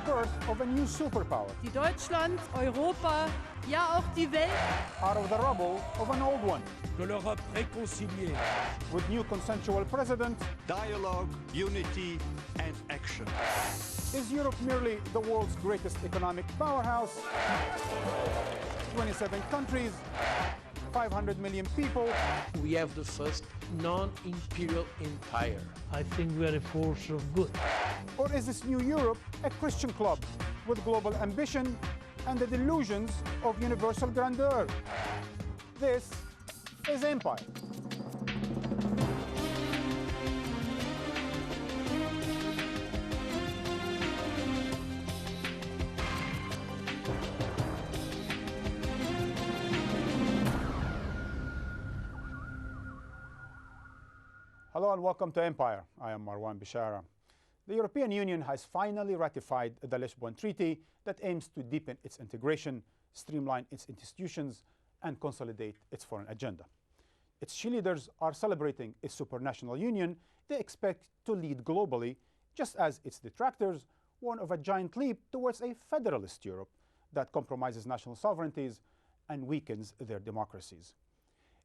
birth of a new superpower. Die Deutschland, Europa, ja auch die Welt. Out of the rubble of an old one. De l'Europe réconciliée. With new consensual president. Dialogue, unity and action. Is Europe merely the world's greatest economic powerhouse? 27 countries, 500 million people. We have the first non-imperial empire. I think we are a force of good. Or is this new Europe a Christian club with global ambition and the delusions of universal grandeur? This is Empire. Hello and welcome to Empire. I am Marwan Bishara. The European Union has finally ratified the Lisbon Treaty that aims to deepen its integration, streamline its institutions, and consolidate its foreign agenda. Its cheerleaders are celebrating a supranational union they expect to lead globally, just as its detractors warn of a giant leap towards a federalist Europe that compromises national sovereignties and weakens their democracies.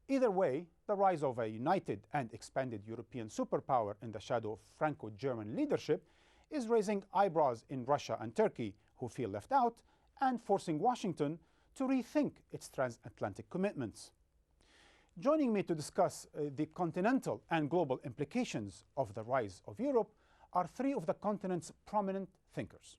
Either way, the rise of a united and expanded European superpower in the shadow of Franco-German leadership is raising eyebrows in Russia and Turkey, who feel left out, and forcing Washington to rethink its transatlantic commitments. Joining me to discuss the continental and global implications of the rise of Europe are three of the continent's prominent thinkers.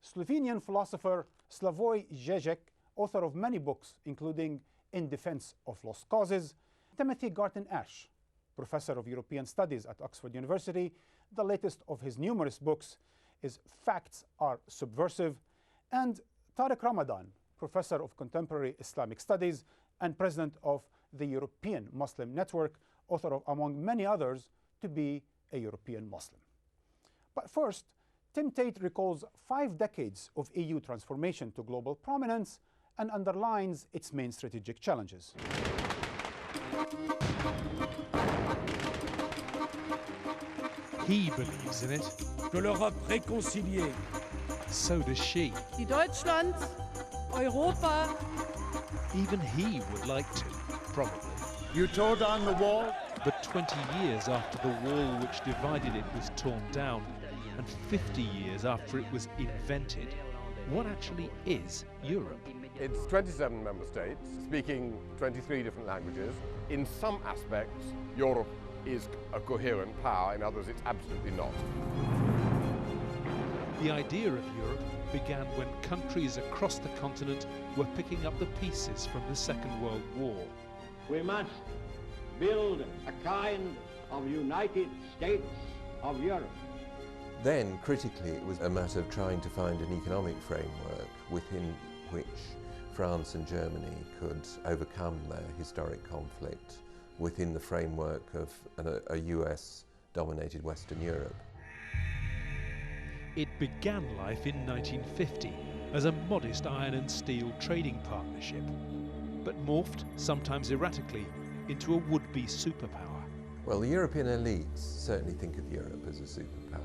Slovenian philosopher SLAVOJ ZIEK, author of many books, including In Defense of Lost Causes; Timothy Garton-Ash, professor of European Studies at Oxford University. The latest of his numerous books is Facts Are Subversive; and Tariq Ramadan, professor of Contemporary Islamic Studies and president of the European Muslim Network, author of, among many others, To Be a European Muslim. But first, Tim Tate recalls 5 decades of EU transformation to global prominence and underlines its main strategic challenges. He believes in it. De l'Europe réconciliée. So does she. Die Deutschland, Europa. Even he would like to, probably. You tore down the wall? But 20 years after the wall which divided it was torn down, and 50 years after it was invented, what actually is Europe? It's 27 member states speaking 23 different languages. In some aspects, Europe is a coherent power, in others it's absolutely not. The idea of Europe began when countries across the continent were picking up the pieces from the Second World War. We must build a kind of United States of Europe. Then, critically, it was a matter of trying to find an economic framework within which France and Germany could overcome their historic conflict within the framework of a US-dominated Western Europe. It began life in 1950 as a modest iron and steel trading partnership, but morphed, sometimes erratically, into a would-be superpower. Well, the European elites certainly think of Europe as a superpower.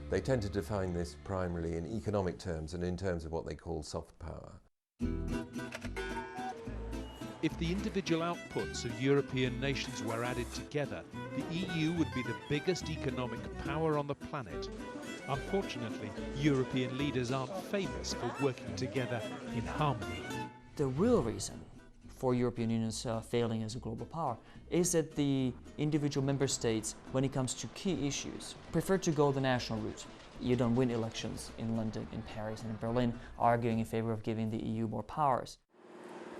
They tend to define this primarily in economic terms and in terms of what they call soft power. If the individual outputs of European nations were added together, the EU would be the biggest economic power on the planet. Unfortunately, European leaders aren't famous for working together in harmony. The real reason for European Union's failing as a global power is that the individual member states, when it comes to key issues, prefer to go the national route. You don't win elections in London, in Paris and in Berlin arguing in favor of giving the EU more powers.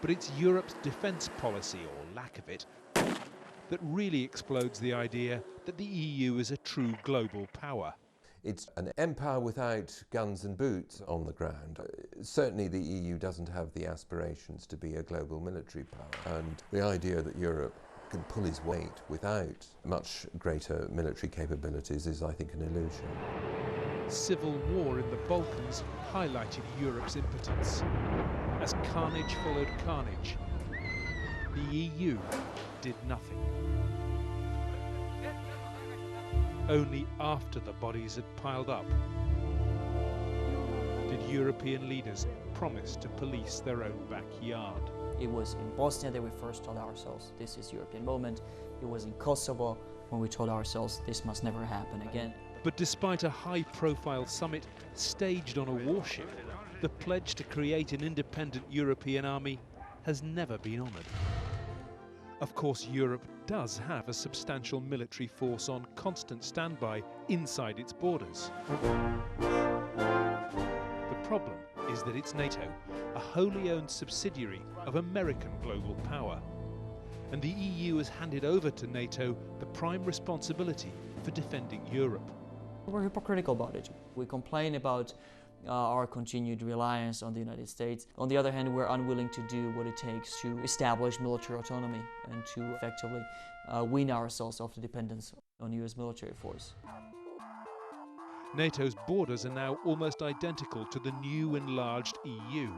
But it's Europe's defence policy, or lack of it, that really explodes the idea that the EU is a true global power. It's an empire without guns and boots on the ground. Certainly the EU doesn't have the aspirations to be a global military power, and the idea that Europe can pull its weight without much greater military capabilities is, I think, an illusion. Civil war in the Balkans highlighted Europe's impotence. As carnage followed carnage, the EU did nothing. Only after the bodies had piled up European leaders promised to police their own backyard. It was in Bosnia that we first told ourselves this is European moment. It was in Kosovo when we told ourselves this must never happen again. But despite a high-profile summit staged on a warship, the pledge to create an independent European army has never been honoured. Of course, Europe does have a substantial military force on constant standby inside its borders. The problem is that it's NATO, a wholly owned subsidiary of American global power. And the EU has handed over to NATO the prime responsibility for defending Europe. We're hypocritical about it. We complain about our continued reliance on the United States. On the other hand, we're unwilling to do what it takes to establish military autonomy and to effectively wean ourselves off the dependence on US military force. NATO's borders are now almost identical to the new enlarged EU.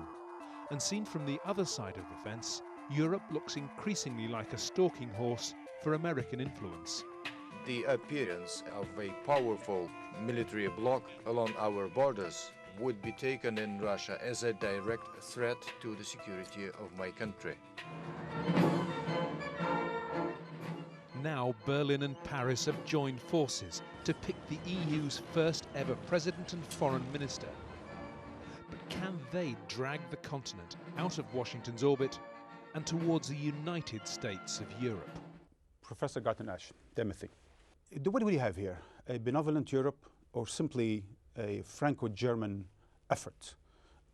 And seen from the other side of the fence, Europe looks increasingly like a stalking horse for American influence. The appearance of a powerful military bloc along our borders would be taken in Russia as a direct threat to the security of my country. Now Berlin and Paris have joined forces to pick the EU's first ever president and foreign minister. But can they drag the continent out of Washington's orbit and towards the United States of Europe? Professor Garton, Timothy, what do we have here? A benevolent Europe or simply a Franco-German effort,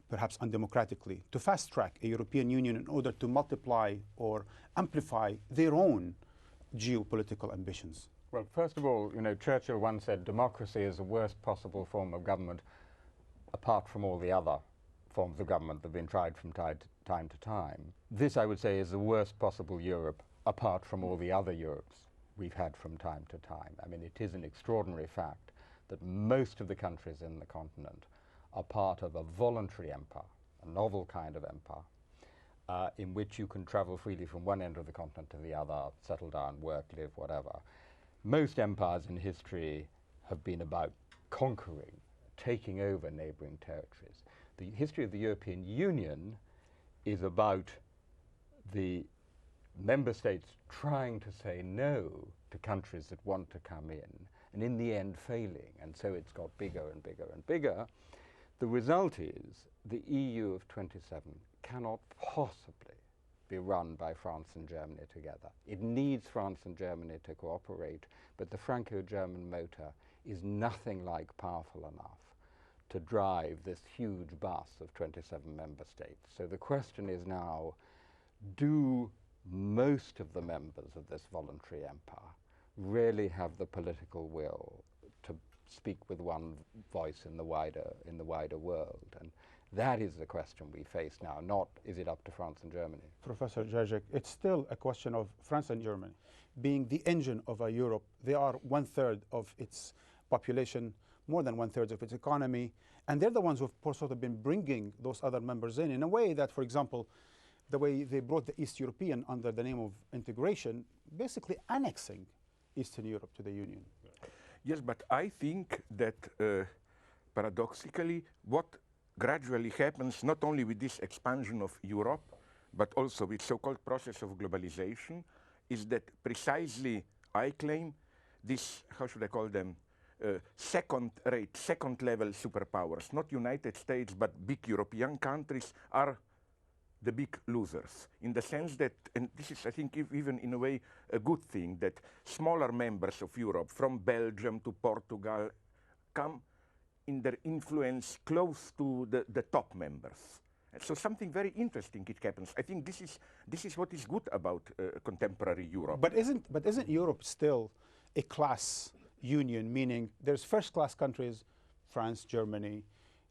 perhaps undemocratically, to fast-track a European Union in order to multiply or amplify their own geopolitical ambitions? Well, first of all, Churchill once said democracy is the worst possible form of government apart from all the other forms of government that have been tried from time to time. This, I would say, is the worst possible Europe apart from all the other Europes we've had from time to time. I mean, it is an extraordinary fact that most of the countries in the continent are part of a voluntary empire, a novel kind of empire, in which you can travel freely from one end of the continent to the other, settle down, work, live, whatever. Most empires in history have been about conquering, taking over neighboring territories. The history of the European Union is about the member states trying to say no to countries that want to come in, and in the end failing, and so it's got bigger and bigger and bigger. The result is the EU of 27 cannot possibly be run by France and Germany together. It needs France and Germany to cooperate, but the Franco-German motor is nothing like powerful enough to drive this huge bus of 27 member states. So the question is now, do most of the members of this voluntary empire really have the political will to speak with one voice in the wider world? And that is the question we face now, not is it up to France and Germany. Professor ZIEK, it's still a question of France and Germany being the engine of a Europe. They are 1/3 of its population, more than 1/3 of its economy, and they're the ones who have sort of been bringing those other members in a way that, for example, the way they brought the East European under the name of integration, basically annexing Eastern Europe to the Union. Yes, but I think that paradoxically, what gradually happens not only with this expansion of Europe, but also with so-called process of globalization, is that precisely, I claim, this, how should I call them, second-rate, second-level superpowers, not United States, but big European countries, are the big losers, in the sense that, and this is, I think, even in a way a good thing, that smaller members of Europe, from Belgium to Portugal, come in their influence close to the top members. And so something very interesting it happens. I think this is what is good about contemporary Europe. But isn't Europe still a class union, meaning there's first-class countries, France, Germany,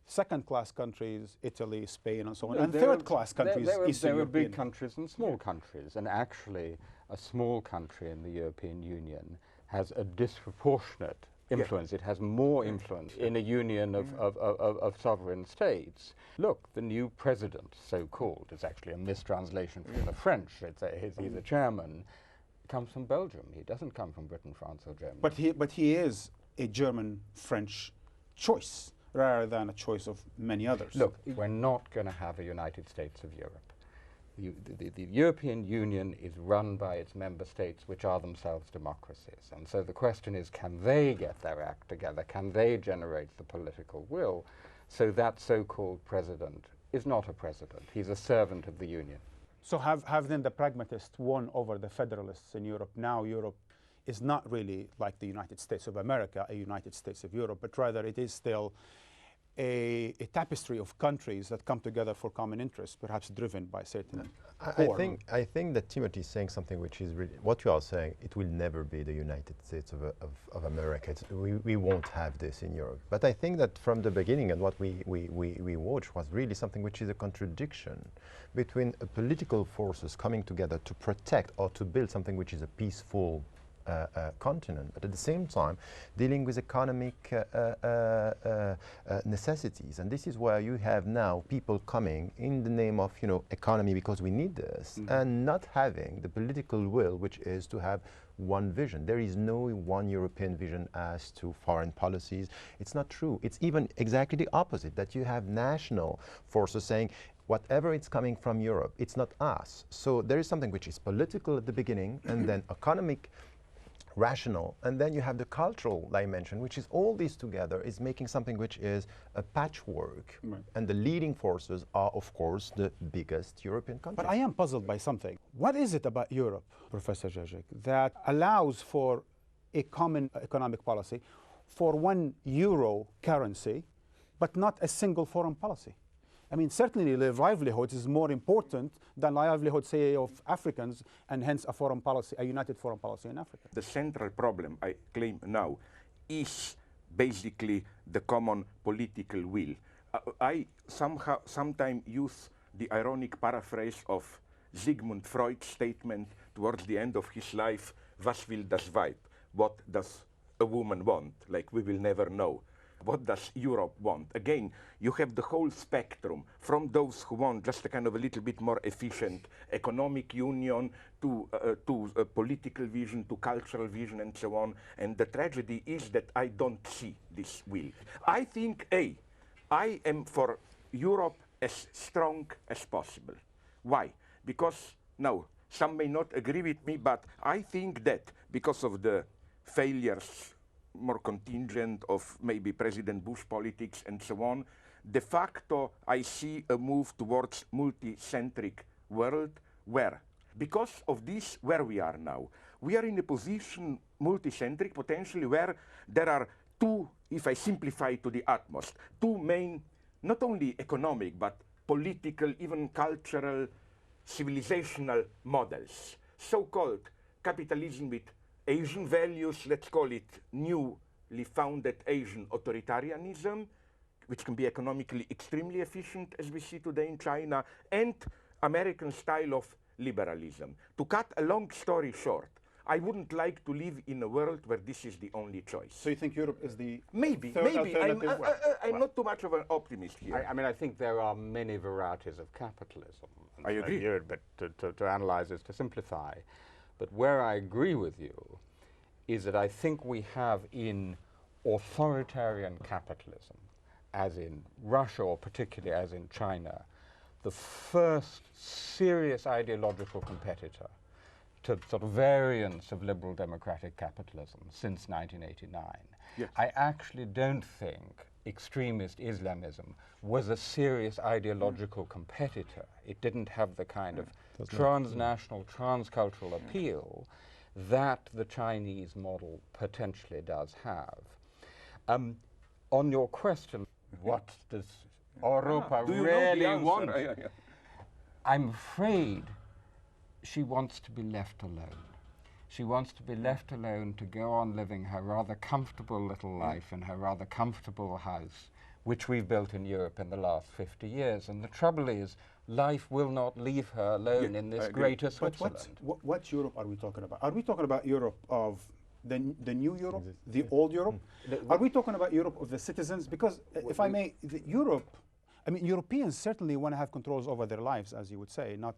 second-class countries, Italy, Spain, and so on, and third-class countries, There are big countries and small countries, and actually a small country in the European Union has a disproportionate influence. It has more influence in a union of sovereign states. Look, the new president, so-called, is actually a mistranslation from the French. He's a chairman. Comes from Belgium. He doesn't come from Britain, France, or Germany. But he is a German-French choice. rather than a choice of many others. Look, we're not going to have a United States of Europe. The European Union is run by its member states, which are themselves democracies. And so the question is, can they get their act together? Can they generate the political will so that so-called president is not a president? He's a servant of the Union. So have then the pragmatists won over the federalists in Europe? Now Europe is not really like the United States of America, a United States of Europe, but rather it is still a tapestry of countries that come together for common interests, perhaps driven by certain core. I think that Timothy is saying something which is really, what you are saying, it will never be the United States of America. We won't have this in Europe. But I think that from the beginning, and what we watched was really something which is a contradiction between political forces coming together to protect or to build something which is a peaceful continent, but at the same time dealing with economic necessities. And this is where you have now people coming in the name of, you know, economy because we need this, and not having the political will, which is to have one vision. There is no one European vision as to foreign policies. It's not true. It's even exactly the opposite, that you have national forces saying whatever it's coming from Europe, it's not us. So there is something which is political at the beginning, and then economic, rational, and then you have the cultural dimension, which is all these together is making something which is a patchwork. Right. And the leading forces are, of course, the biggest European countries. But I am puzzled by something. What is it about Europe, Professor ZIEK, that allows for a common economic policy, for one euro currency, but not a single foreign policy? I mean, certainly livelihoods is more important than livelihood, say, of Africans, and hence a foreign policy, a united foreign policy in Africa. The central problem, I claim now, is basically the common political will. I sometimes use the ironic paraphrase of Sigmund Freud's statement towards the end of his life, "Was will das Weib?" What does a woman want? Like, we will never know. What does Europe want? Again, you have the whole spectrum, from those who want just a kind of a little bit more efficient economic union to a political vision, to cultural vision, and so on. And the tragedy is that I don't see this will. I think, I am for Europe as strong as possible. Why? Because, now, some may not agree with me, but I think that because of the failures, more contingent, of maybe President Bush politics and so on, de facto I see a move towards multi-centric world where, because of this, where we are now, we are in a position, multi-centric potentially, where there are two, if I simplify to the utmost, two main, not only economic, but political, even cultural, civilizational models. So-called capitalism with Asian values, let's call it newly founded Asian authoritarianism, which can be economically extremely efficient, as we see today in China, and American style of liberalism. To cut a long story short, I wouldn't like to live in a world where this is the only choice. So you think Europe is the maybe. I'm not too much of an optimist here. I mean, I think there are many varieties of capitalism. I agree. But to analyze is to simplify. But where I agree with you is that I think we have in authoritarian capitalism, as in Russia or particularly as in China, the first serious ideological competitor to sort of variants of liberal democratic capitalism since 1989. Yes. I actually don't think extremist Islamism was a serious ideological competitor. It didn't have the kind of transnational, transcultural appeal that the Chinese model potentially does have. On your question, what does Europa really want? I'm afraid she wants to be left alone. She wants to be left alone to go on living her rather comfortable little life in her rather comfortable house, which we've built in Europe in the last 50 years. And the trouble is, life will not leave her alone in this greater Switzerland. But what Europe are we talking about? Are we talking about Europe of the new Europe, the old Europe? Are we talking about Europe of the citizens? Because, if I may, Europe, I mean, Europeans certainly want to have controls over their lives, as you would say, not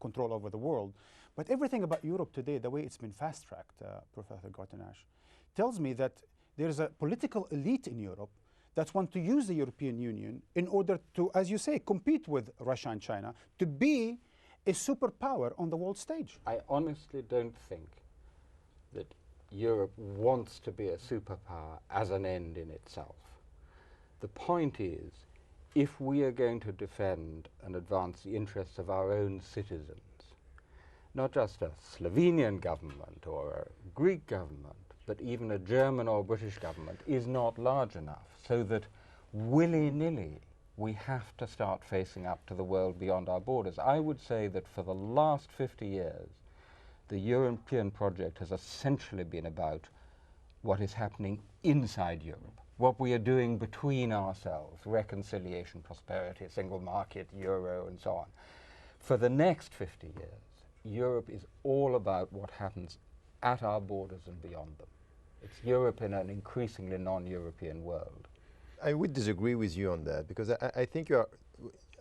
control over the world. But everything about Europe today, the way it's been fast-tracked, Professor Garton, tells me that there's a political elite in Europe that want to use the European Union in order to, as you say, compete with Russia and China, to be a superpower on the world stage. I honestly don't think that Europe wants to be a superpower as an end in itself. The point is, if we are going to defend and advance the interests of our own citizens, not just a Slovenian government or a Greek government, but even a German or British government is not large enough, so that willy-nilly we have to start facing up to the world beyond our borders. I would say that for the last 50 years, the European project has essentially been about what is happening inside Europe, what we are doing between ourselves, reconciliation, prosperity, single market, euro, and so on. For the next 50 years, Europe is all about what happens at our borders and beyond them. It's Europe in an increasingly non-European world. I would disagree with you on that, because I think you are,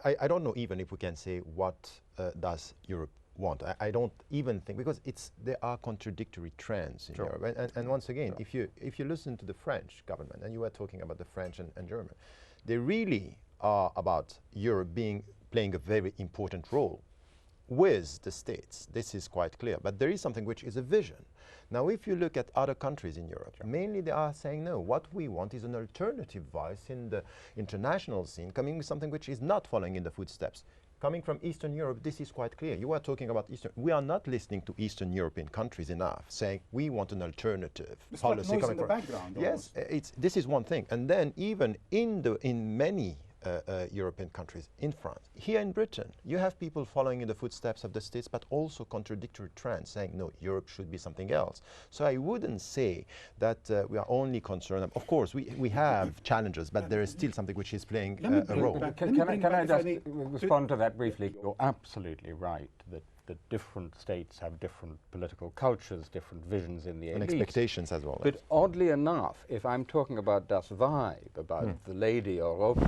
I don't know even if we can say what does Europe want. I don't even think, because there are contradictory trends in Europe. And once again, if you listen to the French government, and you were talking about the French and German, they really are about Europe playing a very important role with the states. This is quite clear. But there is something which is a vision. Now, if you look at other countries in Europe, mainly they are saying, no, what we want is an alternative voice in the international scene, coming with something which is not following in the footsteps. Coming from Eastern Europe, this is quite clear. You are talking about Eastern. We are not listening to Eastern European countries enough, saying we want an alternative policy. Like noise in the background. Yes, this is one thing. And then even in many European countries, in France, here in Britain, you have people following in the footsteps of the states, but also contradictory trends, saying, no, Europe should be something else. So I wouldn't say that we are only concerned. Of course, we have challenges, but there is still something which is playing a role. Can I just respond to that briefly? You're absolutely right that different states have different political cultures, different visions in the elite. And expectations as well. But oddly enough, if I'm talking about das Weib, about the lady Europa,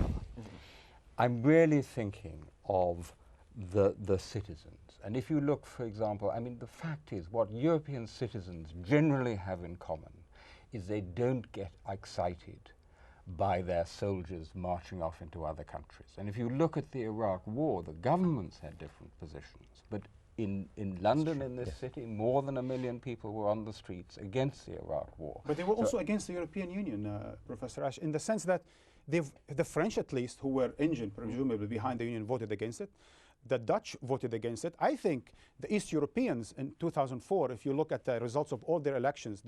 I'm really thinking of the citizens. And if you look, for example, I mean, the fact is what European citizens generally have in common is they don't get excited by their soldiers marching off into other countries. And if you look at the Iraq War, the governments had different positions, but in London, in this city, more than 1 million people were on the streets against the Iraq War. But they were also against the European Union, Professor Ash, in the sense that the French, at least, who were presumably behind the Union, voted against it. The Dutch voted against it. I think the East Europeans in 2004, if you look at the results of all their elections,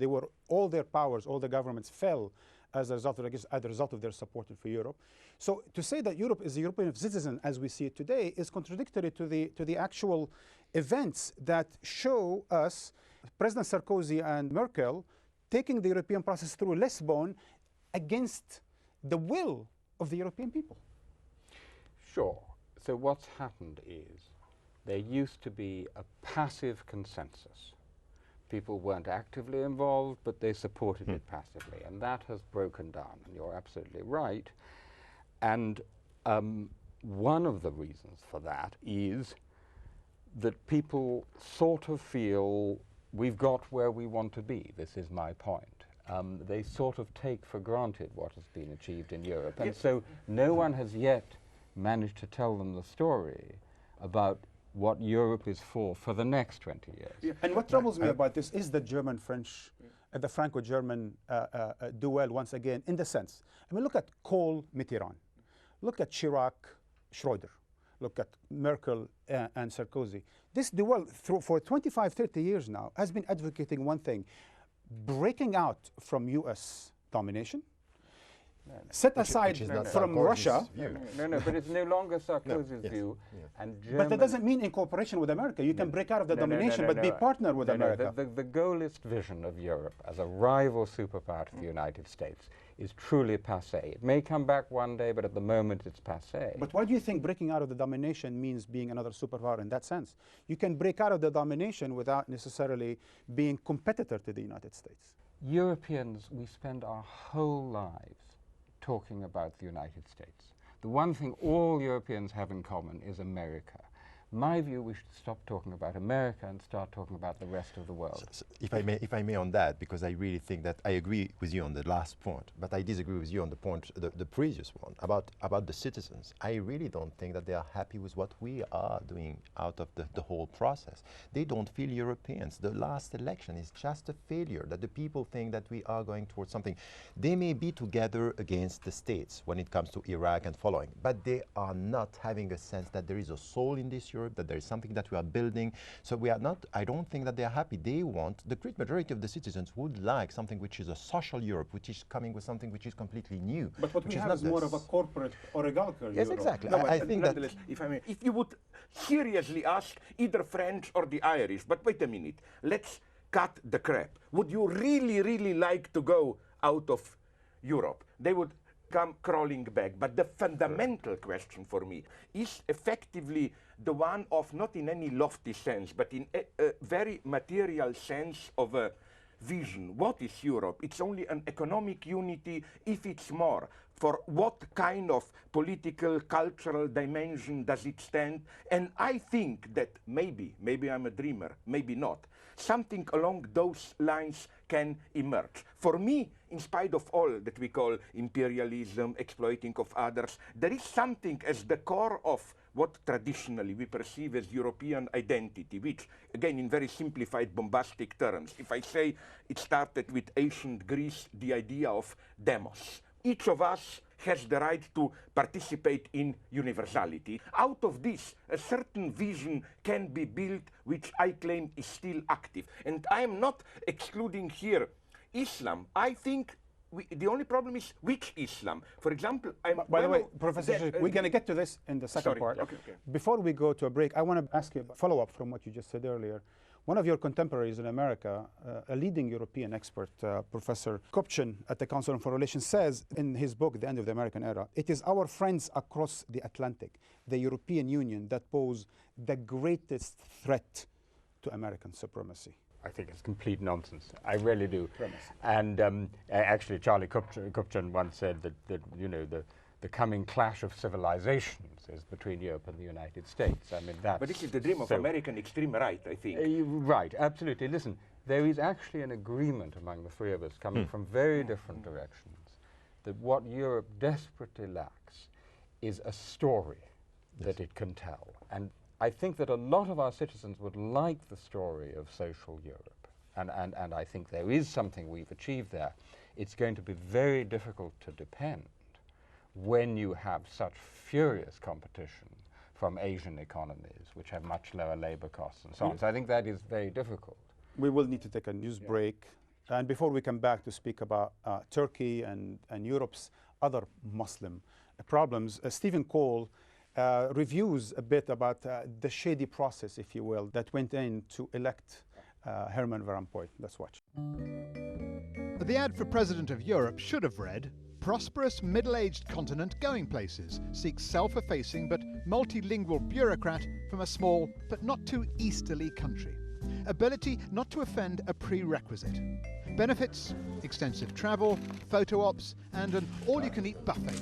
all their powers, all the governments fell as a result of their support for Europe. So to say that Europe is a European citizen as we see it today is contradictory to the actual events that show us President Sarkozy and Merkel taking the European process through Lisbon against the will of the European people. Sure. So what's happened is there used to be a passive consensus. People weren't actively involved, but they supported it passively, and that has broken down, and you're absolutely right. And one of the reasons for that is that people sort of feel we've got where we want to be. This is my point. They sort of take for granted what has been achieved in Europe, and so no one has yet managed to tell them the story about what Europe is for the next 20 years. Yeah. And what troubles me about this is the German-French, the Franco-German duel once again, in the sense, I mean, look at Kohl, Mitterrand, look at Chirac, Schroeder, look at Merkel and Sarkozy. This duel, for 25, 30 years now, has been advocating one thing, breaking out from US domination, set aside from Russia. No, but it's no longer Sarkozy's view. And but that doesn't mean in cooperation with America. You can break out of the domination, but be partner with America. The goalist vision of Europe as a rival superpower to the United States is truly passé. It may come back one day, but at the moment it's passé. But why do you think breaking out of the domination means being another superpower in that sense? You can break out of the domination without necessarily being competitor to the United States. Europeans, we spend our whole lives talking about the United States. The one thing all Europeans have in common is America. my view, we should stop talking about America and start talking about the rest of the world. So if I may on that, because I really think that I agree with you on the last point, but I disagree with you on the point, the previous one, about the citizens. I really don't think that they are happy with what we are doing out of the whole process. They don't feel Europeans. The last election is just a failure, that the people think that we are going towards something. They may be together against the states when it comes to Iraq and following, but they are not having a sense that there is a soul in this Europe, that there is something that we are building. So we are not, I don't think that they are happy. They want, the great majority of the citizens would like something which is a social Europe, which is coming with something which is completely new. But what we have is more of a corporate oligarchical Yes, Europe. exactly. No, I think that... If I may, if you would seriously ask either French or the Irish, but wait a minute, let's cut the crap. Would you really, really like to go out of Europe? They would come crawling back. But the fundamental question for me is effectively the one of, not in any lofty sense, but in a very material sense of a vision. What is Europe? It's only an economic unity, if it's more. For what kind of political, cultural dimension does it stand? And I think that maybe I'm a dreamer, maybe not, something along those lines can emerge. For me, in spite of all that we call imperialism, exploiting of others, there is something as the core of what traditionally we perceive as European identity, which, again, in very simplified, bombastic terms, if I say it started with ancient Greece, the idea of demos. Each of us has the right to participate in universality. Out of this, a certain vision can be built, which I claim is still active. And I am not excluding here Islam. I think the only problem is which Islam. For example, by the way, Professor Zizek, we're going to get to this in the second part. Okay. Before we go to a break, I want to ask you a follow-up from what you just said earlier. One of your contemporaries in America, a leading European expert, Professor Kopchin at the Council on Foreign Relations, says in his book, The End of the American Era, it is our friends across the Atlantic, the European Union, that pose the greatest threat to American supremacy. I think it's complete nonsense. I really do. And actually, Charlie Kupchan once said that you know, the coming clash of civilizations is between Europe and the United States. I mean, that's... But this is the dream of American extreme right, I think. Right, absolutely. Listen, there is actually an agreement among the three of us coming from very different directions that what Europe desperately lacks is a story that it can tell. And I think that a lot of our citizens would like the story of social Europe. And I think there is something we've achieved there. It's going to be very difficult to depend when you have such furious competition from Asian economies, which have much lower labor costs and so on. So I think that is very difficult. We will need to take a news break. And before we come back to speak about Turkey and Europe's other Muslim problems, Stephen Cole reviews a bit about the shady process, if you will, that went in to elect Herman Van Rompuy. Let's watch. The ad for President of Europe should have read, prosperous middle-aged continent going places, seeks self-effacing but multilingual bureaucrat from a small but not too easterly country. Ability not to offend a prerequisite. Benefits, extensive travel, photo ops, and an all-you-can-eat buffet.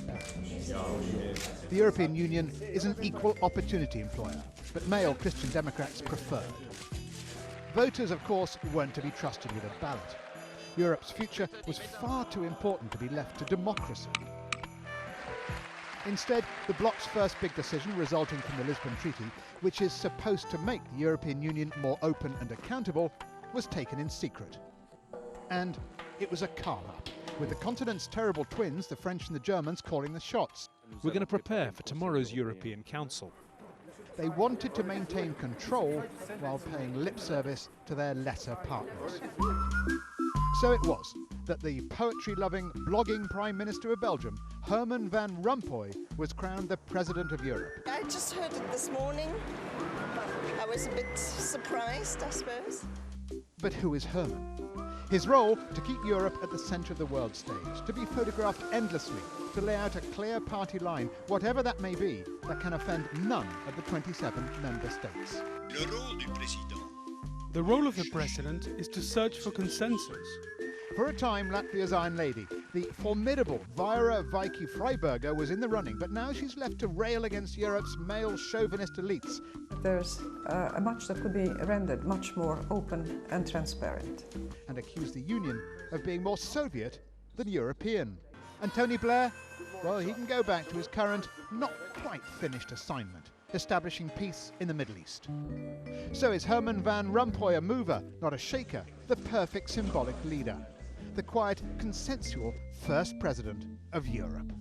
The European Union is an equal opportunity employer, but male Christian Democrats preferred. Voters, of course, weren't to be trusted with a ballot. Europe's future was far too important to be left to democracy. Instead, the bloc's first big decision resulting from the Lisbon Treaty, which is supposed to make the European Union more open and accountable, was taken in secret. And it was a calm-up, with the continent's terrible twins, the French and the Germans, calling the shots. We're going to prepare for tomorrow's European Council. They wanted to maintain control while paying lip service to their lesser partners. So it was that the poetry-loving, blogging Prime Minister of Belgium, Herman Van Rompuy, was crowned the President of Europe. I just heard it this morning. I was a bit surprised, I suppose. But who is Herman? His role, to keep Europe at the centre of the world stage, to be photographed endlessly, to lay out a clear party line, whatever that may be, that can offend none of the 27 member states. The role of the president is to search for consensus. For a time, Latvia's Iron Lady, The formidable VIIE-FREIBERG was in the running, but now she's left to rail against Europe's male chauvinist elites. There's a much that could be rendered much more open and transparent. And accuse the Union of being more Soviet than European. And Tony Blair? Well, he can go back to his current, not quite finished assignment, establishing peace in the Middle East. So is Herman Van Rompuy a mover, not a shaker, the perfect symbolic leader? The quiet, consensual first president of Europe.